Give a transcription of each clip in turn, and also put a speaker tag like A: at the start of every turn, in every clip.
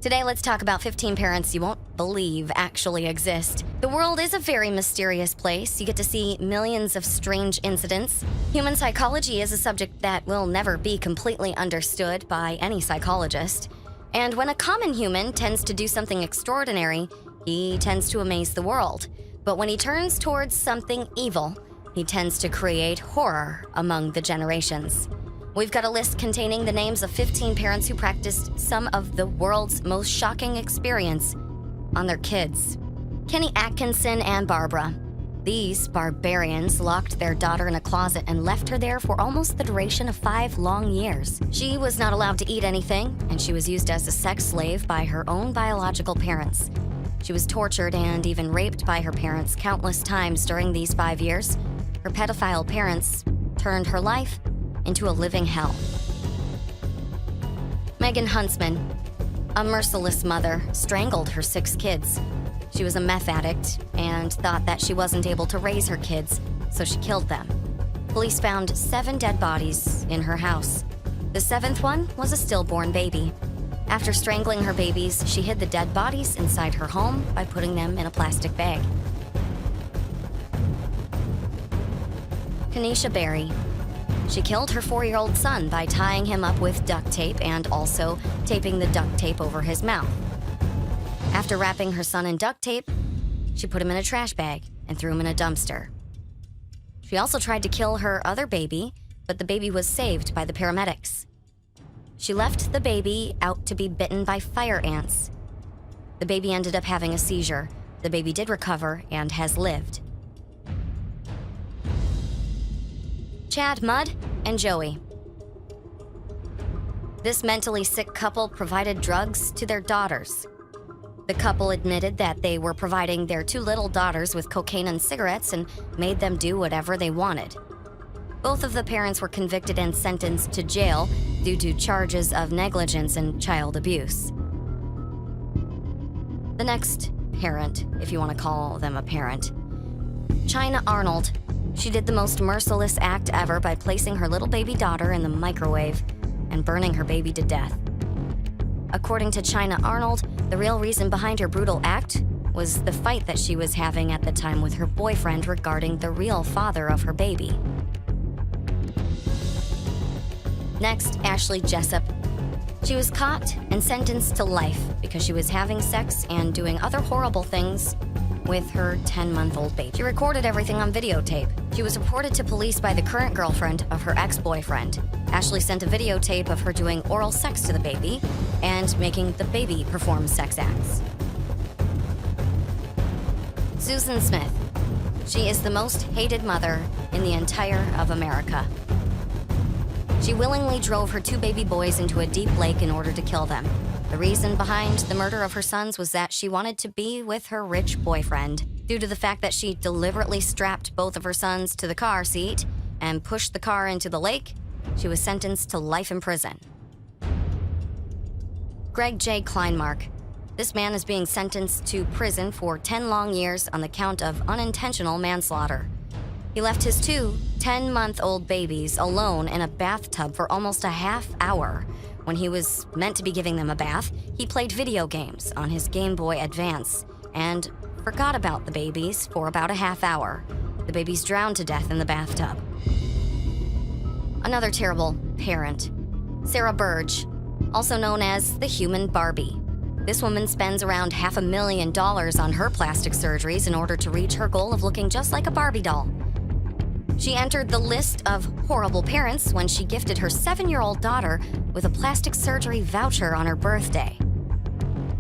A: Today, let's talk about 15 parents you won't believe actually exist. The world is a very mysterious place. You get to see millions of strange incidents. Human psychology is a subject that will never be completely understood by any psychologist. And when a common human tends to do something extraordinary, he tends to amaze the world. But when he turns towards something evil, he tends to create horror among the generations. We've got a list containing the names of 15 parents who practiced some of the world's most shocking experience on their kids. Kenny Atkinson and Barbara. These barbarians locked their daughter in a closet and left her there for almost the duration of 5 long years. She was not allowed to eat anything, and she was used as a sex slave by her own biological parents. She was tortured and even raped by her parents countless times during these 5 years. Her pedophile parents turned her life into a living hell. Megan Huntsman, a merciless mother, strangled her 6 kids. She was a meth addict and thought that she wasn't able to raise her kids, so she killed them. Police found 7 dead bodies in her house. The 7th one was a stillborn baby. After strangling her babies, she hid the dead bodies inside her home by putting them in a plastic bag. Kanisha Berry. She killed her 4-year-old son by tying him up with duct tape and also taping the duct tape over his mouth. After wrapping her son in duct tape, she put him in a trash bag and threw him in a dumpster. She also tried to kill her other baby, but the baby was saved by the paramedics. She left the baby out to be bitten by fire ants. The baby ended up having a seizure. The baby did recover and has lived. Chad Mudd and Joey. This mentally sick couple provided drugs to their daughters. The couple admitted that they were providing their 2 little daughters with cocaine and cigarettes and made them do whatever they wanted. Both of the parents were convicted and sentenced to jail due to charges of negligence and child abuse. The next parent, if you want to call them a parent, China Arnold. She did the most merciless act ever by placing her little baby daughter in the microwave and burning her baby to death. According to China Arnold, the real reason behind her brutal act was the fight that she was having at the time with her boyfriend regarding the real father of her baby. Next, Ashley Jessup. She was caught and sentenced to life because she was having sex and doing other horrible things with her 10-month-old baby. She recorded everything on videotape. She was reported to police by the current girlfriend of her ex-boyfriend. Ashley sent a videotape of her doing oral sex to the baby and making the baby perform sex acts. Susan Smith. She is the most hated mother in the entire of America. She willingly drove her 2 baby boys into a deep lake in order to kill them. The reason behind the murder of her sons was that she wanted to be with her rich boyfriend. Due to the fact that she deliberately strapped both of her sons to the car seat and pushed the car into the lake, she was sentenced to life in prison. Greg J. Kleinmark. This man is being sentenced to prison for 10 long years on the count of unintentional manslaughter. He left his 2 10-month-old babies alone in a bathtub for almost a half hour. When he was meant to be giving them a bath, he played video games on his Game Boy Advance and forgot about the babies for about a half hour. The babies drowned to death in the bathtub. Another terrible parent, Sarah Burge, also known as the Human Barbie. This woman spends around $500,000 on her plastic surgeries in order to reach her goal of looking just like a Barbie doll. She entered the list of horrible parents when she gifted her 7-year-old daughter with a plastic surgery voucher on her birthday.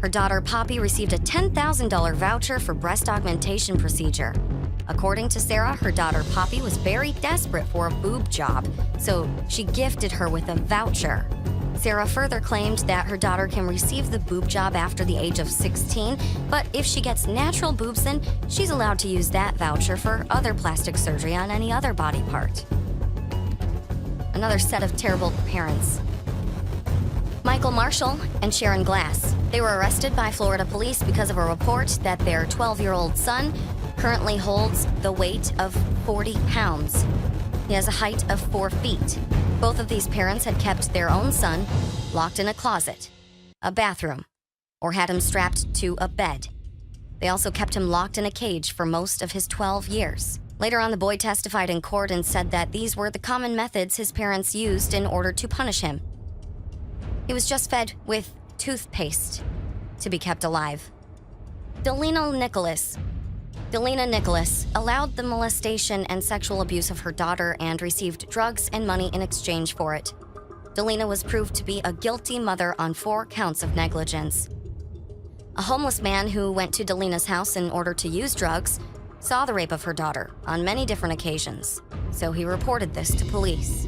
A: Her daughter Poppy received a $10,000 voucher for breast augmentation procedure. According to Sarah, her daughter Poppy was very desperate for a boob job, so she gifted her with a voucher. Sarah further claimed that her daughter can receive the boob job after the age of 16, but if she gets natural boobs, then she's allowed to use that voucher for other plastic surgery on any other body part. Another set of terrible parents. Michael Marshall and Sharon Glass. They were arrested by Florida police because of a report that their 12-year-old son currently holds the weight of 40 pounds. He has a height of 4 feet. Both of these parents had kept their own son locked in a closet, a bathroom, or had him strapped to a bed. They also kept him locked in a cage for most of his 12 years. Later on, the boy testified in court and said that these were the common methods his parents used in order to punish him. He was just fed with toothpaste to be kept alive. Delina Nicholas allowed the molestation and sexual abuse of her daughter and received drugs and money in exchange for it. Delina was proved to be a guilty mother on 4 counts of negligence. A homeless man who went to Delina's house in order to use drugs saw the rape of her daughter on many different occasions, so he reported this to police.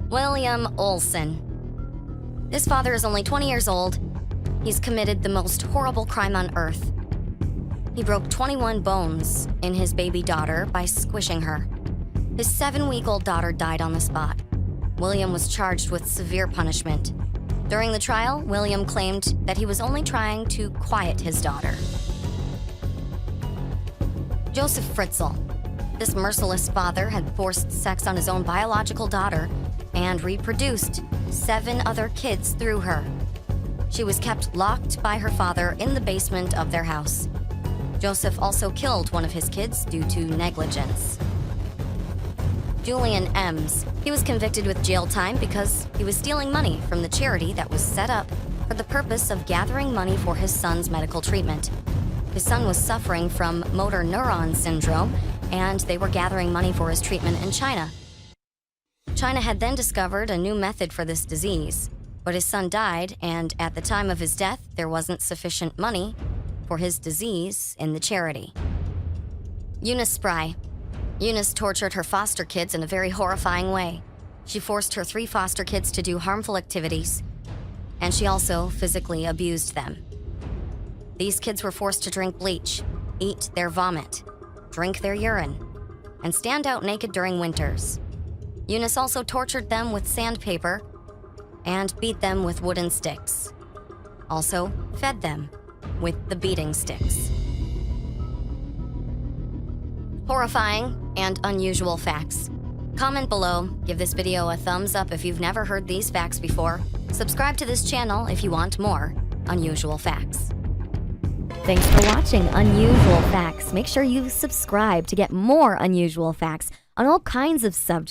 A: William Olson. This father is only 20 years old. He's committed the most horrible crime on earth. He broke 21 bones in his baby daughter by squishing her. His 7-week-old daughter died on the spot. William was charged with severe punishment. During the trial, William claimed that he was only trying to quiet his daughter. Joseph Fritzl. This merciless father had forced sex on his own biological daughter and reproduced 7 other kids through her. She was kept locked by her father in the basement of their house. Joseph also killed one of his kids due to negligence. Julian Ems. He was convicted with jail time because he was stealing money from the charity that was set up for the purpose of gathering money for his son's medical treatment. His son was suffering from motor neuron syndrome, and they were gathering money for his treatment in China. China had then discovered a new method for this disease, but his son died, and at the time of his death, there wasn't sufficient money for his disease in the charity. Eunice Spry. Eunice tortured her foster kids in a very horrifying way. She forced her 3 foster kids to do harmful activities, and she also physically abused them. These kids were forced to drink bleach, eat their vomit, drink their urine, and stand out naked during winters. Eunice also tortured them with sandpaper and beat them with wooden sticks. Also fed them with the beating sticks. Horrifying and unusual facts. Comment below, give this video a thumbs up if you've never heard these facts before. Subscribe to this channel if you want more unusual facts. Thanks for watching Unusual Facts. Make sure you subscribe to get more unusual facts on all kinds of subjects.